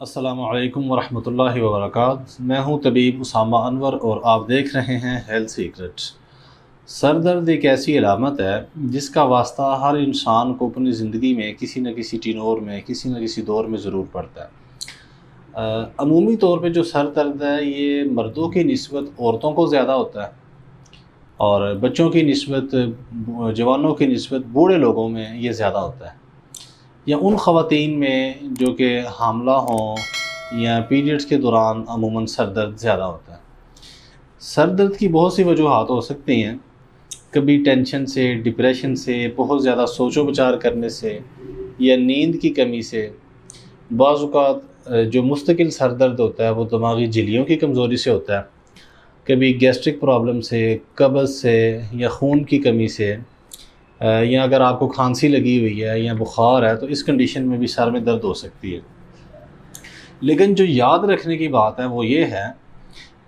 अस्सलामुअलैकुम वरहमतुल्लाहि वबरकातुहू। मैं हूं तबीब उसामा अनवर और आप देख रहे हैं हेल्थ सीक्रेट। सर दर्द एक ऐसी अलामत है जिसका वास्ता हर इंसान को अपनी ज़िंदगी में किसी न किसी टिनोर में किसी न किसी दौर में ज़रूर पड़ता है। अमूमी तौर पे जो सर दर्द है ये मर्दों की निस्बत औरतों को ज़्यादा होता है और बच्चों की निस्बत जवानों की निस्बत बूढ़े लोगों में ये ज़्यादा होता है, या उन ख़वातीन में जो कि हामला हों या पीरियड्स के दौरान अमूमन सर दर्द ज़्यादा होता है। सर दर्द की बहुत सी वजूहात हो सकती हैं, कभी टेंशन से, डिप्रेशन से, बहुत ज़्यादा सोचो विचार करने से या नींद की कमी से। बाज़ औक़ात जो मुस्तकिल सर दर्द होता है वो दिमागी झिल्लियों की कमज़ोरी से होता है, कभी गैस्ट्रिक प्रॉब्लम से, कब्ज़ से या खून की कमी से, या अगर आपको खांसी लगी हुई है या बुखार है तो इस कंडीशन में भी सर में दर्द हो सकती है। लेकिन जो याद रखने की बात है वो ये है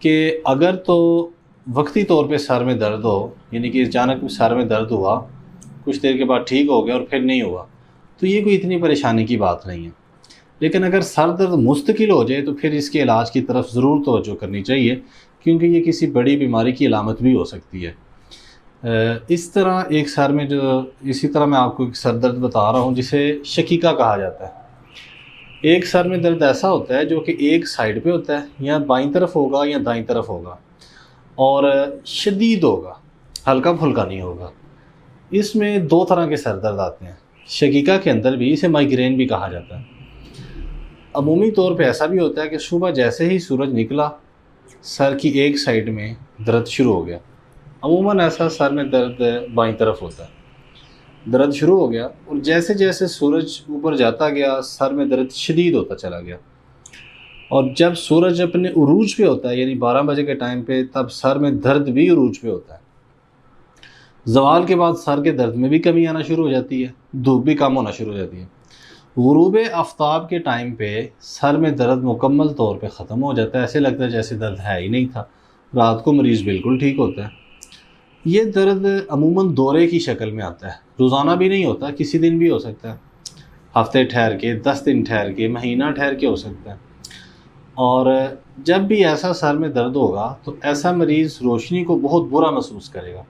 कि अगर तो वक्ती तौर पे सर में दर्द हो, यानी कि अचानक सर में दर्द हुआ, कुछ देर के बाद ठीक हो गया और फिर नहीं हुआ, तो ये कोई इतनी परेशानी की बात नहीं है। लेकिन अगर सर दर्द मुस्तकिल हो जाए तो फिर इसके इलाज की तरफ ज़रूर तवज्जो करनी चाहिए, क्योंकि ये किसी बड़ी बीमारी की अलामत भी हो सकती है। इस तरह एक सर में जो इसी तरह मैं आपको एक सर दर्द बता रहा हूँ जिसे शकीका कहा जाता है। एक सर में दर्द ऐसा होता है जो कि एक साइड पे होता है, या बाईं तरफ होगा या दाईं तरफ होगा, और शदीद होगा, हल्का फुल्का नहीं होगा। इसमें दो तरह के सर दर्द आते हैं। शकीका के अंदर भी इसे माइग्रेन भी कहा जाता है। अमूमी तौर पे ऐसा भी होता है कि सुबह जैसे ही सूरज निकला, सर की एक साइड में दर्द शुरू हो गया। अमूमन ऐसा सर में दर्द बाईं तरफ होता है। दर्द शुरू हो गया और जैसे जैसे सूरज ऊपर जाता गया सर में दर्द शदीद होता चला गया, और जब सूरज अपने उरूज पे होता है यानी 12 बजे के टाइम पे, तब सर में दर्द भी उरूज पे होता है। ज़वाल के बाद सर के दर्द में भी कमी आना शुरू हो जाती है, धूप भी कम होना शुरू हो जाती है। गुरूब आफ्ताब के टाइम पे सर में दर्द मुकम्मल तौर पे ख़त्म हो जाता है, ऐसे लगता है जैसे दर्द है ही नहीं था। रात को मरीज़ बिल्कुल ठीक होता है। ये दर्द अमूमन दौरे की शक्ल में आता है, रोज़ाना भी नहीं होता, किसी दिन भी हो सकता है, हफ्ते ठहर के, 10 दिन ठहर के, महीना ठहर के हो सकता है। और जब भी ऐसा सर में दर्द होगा तो ऐसा मरीज़ रोशनी को बहुत बुरा महसूस करेगा,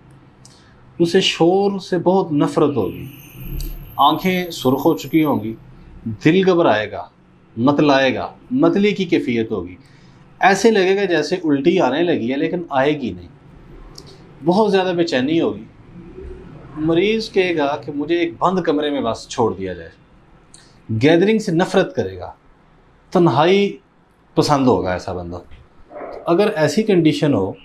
उसे शोर से बहुत नफ़रत होगी, आँखें सुर्ख हो चुकी होंगी, दिल घबराएगा, मतलाएगा, मतली की कैफियत होगी, ऐसे लगेगा जैसे उल्टी आने लगी है लेकिन आएगी नहीं, बहुत ज़्यादा बेचैनी होगी। मरीज़ कहेगा कि मुझे एक बंद कमरे में बस छोड़ दिया जाए। गैदरिंग से नफ़रत करेगा, तन्हाई पसंद होगा ऐसा बंदा। तो अगर ऐसी कंडीशन हो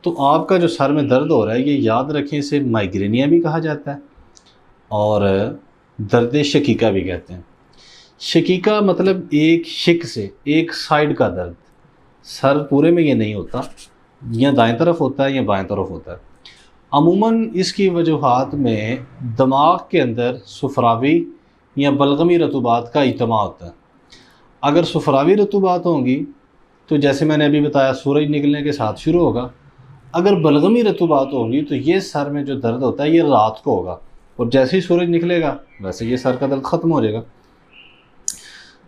तो आपका जो सर में दर्द हो रहा है, ये याद रखें, इसे माइग्रेनिया भी कहा जाता है और दर्द शकीका भी कहते हैं। शकीका मतलब एक शिक से, एक साइड का दर्द, सर पूरे में ये नहीं होता, या दाएं तरफ होता है या बाएं तरफ होता है। अमूमन इसकी वजूहात में दिमाग के अंदर सुफरावी या बलगमी रतूबात का इज्तिमा होता है। अगर सुफरावी रतूबात होंगी तो जैसे मैंने अभी बताया सूरज निकलने के साथ शुरू होगा। अगर बलगमी रतूबात होगी तो ये सर में जो दर्द होता है ये रात को होगा, और जैसे ही सूरज निकलेगा वैसे ये सर का दर्द ख़त्म हो जाएगा।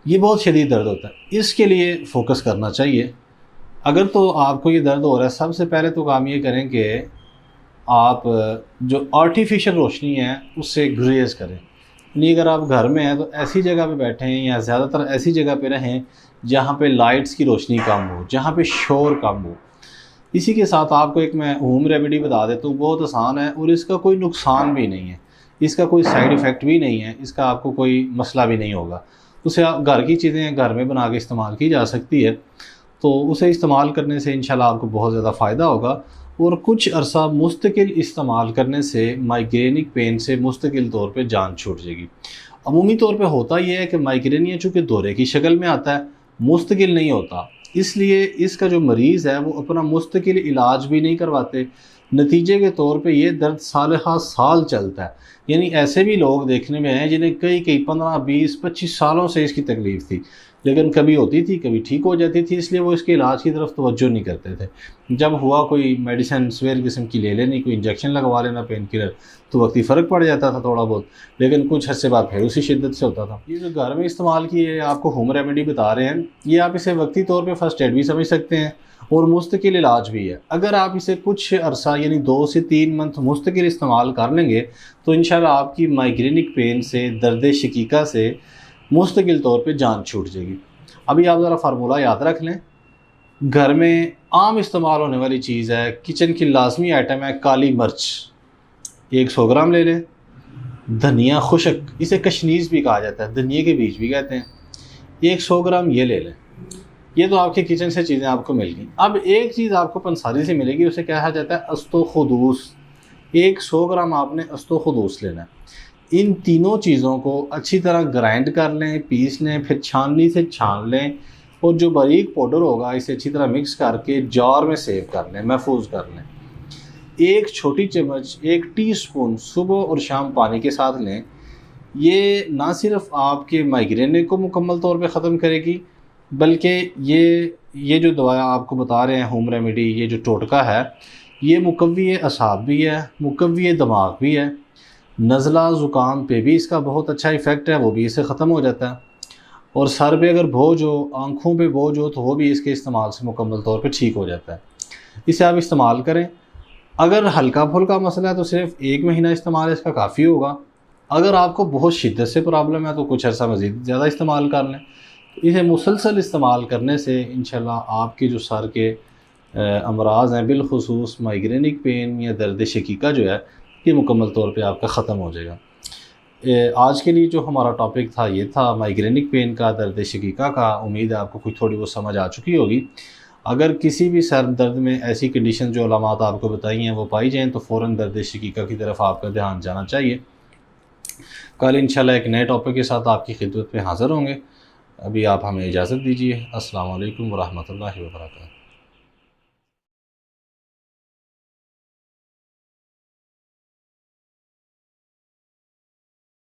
ये बहुत शदीद दर्द होता है, इसके लिए फ़ोकस करना चाहिए। अगर तो आपको ये दर्द हो रहा है, सबसे पहले तो काम ये करें कि आप जो आर्टिफिशियल रोशनी है उससे गुरेज करें। यानी अगर आप घर में हैं तो ऐसी जगह पे बैठें, या ज़्यादातर ऐसी जगह पे रहें जहाँ पे लाइट्स की रोशनी कम हो, जहाँ पे शोर कम हो। इसी के साथ आपको एक मैं होम रेमेडी बता देता हूँ, बहुत आसान है और इसका कोई नुकसान भी नहीं है, इसका कोई साइड इफ़ेक्ट भी नहीं है, इसका आपको कोई मसला भी नहीं होगा। उसे आप घर की चीज़ें घर में बना के इस्तेमाल की जा सकती है, तो उसे इस्तेमाल करने से इंशाल्लाह आपको बहुत ज़्यादा फ़ायदा होगा, और कुछ अरसा मुस्तकिल इस्तेमाल करने से माइग्रेनिक पेन से मुस्तकिल तौर पे जान छूट जाएगी। अमूमी तौर पे होता यह है कि माइग्रेनिया चूँकि दौरे की शक्ल में आता है, मुस्तकिल नहीं होता, इसलिए इसका जो मरीज़ है वो अपना मुस्तकिल इलाज भी नहीं करवाते। नतीजे के तौर पे ये दर्द साल हा साल चलता है। यानी ऐसे भी लोग देखने में हैं जिन्हें कई 15, 20, 25 सालों से इसकी तकलीफ़ थी, लेकिन कभी होती थी कभी ठीक हो जाती थी, इसलिए वो इसके इलाज की तरफ तवज्जो नहीं करते थे। जब हुआ कोई मेडिसिन सवेर किस्म की ले लेनी, कोई इंजेक्शन लगवा लेना पेन किलर, तो वक्ती फ़र्क पड़ जाता था थोड़ा बहुत, लेकिन कुछ अर्से बाद फिर उसी शिद्दत से होता था। ये जो घर में इस्तेमाल की है आपको होम रेमेडी बता रहे हैं, ये आप इसे वक्ती तौर पर फर्स्ट एड भी समझ सकते हैं और मुस्तकिल इलाज भी है। अगर आप इसे कुछ अरसा यानी 2 से 3 मंथ मुस्तकिल इस्तेमाल कर लेंगे तो इंशाल्लाह आपकी माइग्रेनिक पेन से, दर्द शकीका से मुस्तकिल तौर पे जान छूट जाएगी। अभी आप ज़रा फार्मूला याद रख लें। घर में आम इस्तेमाल होने वाली चीज़ है, किचन की लाजमी आइटम है काली मिर्च, 100 ग्राम ले लें। धनिया खुशक, इसे कशनीज़ भी कहा जाता है, धनिया के बीज भी कहते हैं, 100 ग्राम ये ले लें। ये तो आपके किचन से चीज़ें आपको मिल गई। अब एक चीज़ आपको पंसारी से मिलेगी, उसे कहा जाता है अस्तो खुदूस। 100 ग्राम आपने अस्तो खुदूस लेना है। इन तीनों चीज़ों को अच्छी तरह ग्राइंड कर लें, पीस लें, फिर छाननी से छान लें और जो बारीक पाउडर होगा इसे अच्छी तरह मिक्स करके जार में सेव कर लें, महफूज कर लें। 1 छोटी चम्मच 1 टीस्पून सुबह और शाम पानी के साथ लें। ये ना सिर्फ आपके माइग्रेन को मुकम्मल तौर पे ख़त्म करेगी, बल्कि ये जो दवाएं आपको बता रहे हैं होम रेमेडी, ये जो टोटका है, ये मुकव्वी असाब भी है, मुकव्वी दिमाग भी है। नज़ला ज़ुकाम पे भी इसका बहुत अच्छा इफ़ेक्ट है, वो भी इससे ख़त्म हो जाता है। और सर पे अगर बोझ हो, आँखों पे बोझ हो, तो वो भी इसके इस्तेमाल से मुकम्मल तौर पे ठीक हो जाता है। इसे आप इस्तेमाल करें। अगर हल्का फुल्का मसला है तो सिर्फ 1 महीना इस्तेमाल इसका काफ़ी होगा। अगर आपको बहुत शिद्दत से प्रॉब्लम है तो कुछ अर्सा मज़ीद ज़्यादा इस्तेमाल कर लें। इसे मुसलसल इस्तेमाल करने से इंशाल्लाह आपके जो सर के अमराज़ हैं, बिलखुसूस माइग्रेनिक पेन या दर्द शकीका जो है, ये मुकम्मल तौर पे आपका ख़त्म हो जाएगा। आज के लिए जो हमारा टॉपिक था ये था माइग्रेनिक पेन का, दर्द शकीका का। उम्मीद है आपको कुछ थोड़ी बहुत समझ आ चुकी होगी। अगर किसी भी सर दर्द में ऐसी कंडीशन जो अलामात आपको बताई हैं वो पाई जाएँ तो फ़ौरन दर्द शकीका की तरफ आपका ध्यान जाना चाहिए। कल इंशाल्लाह एक नए टॉपिक के साथ आपकी खिदमत में हाज़िर होंगे। अभी आप हमें इजाज़त दीजिए। अस्सलाम वालेकुम व रहमतुल्लाहि व बरकातहू।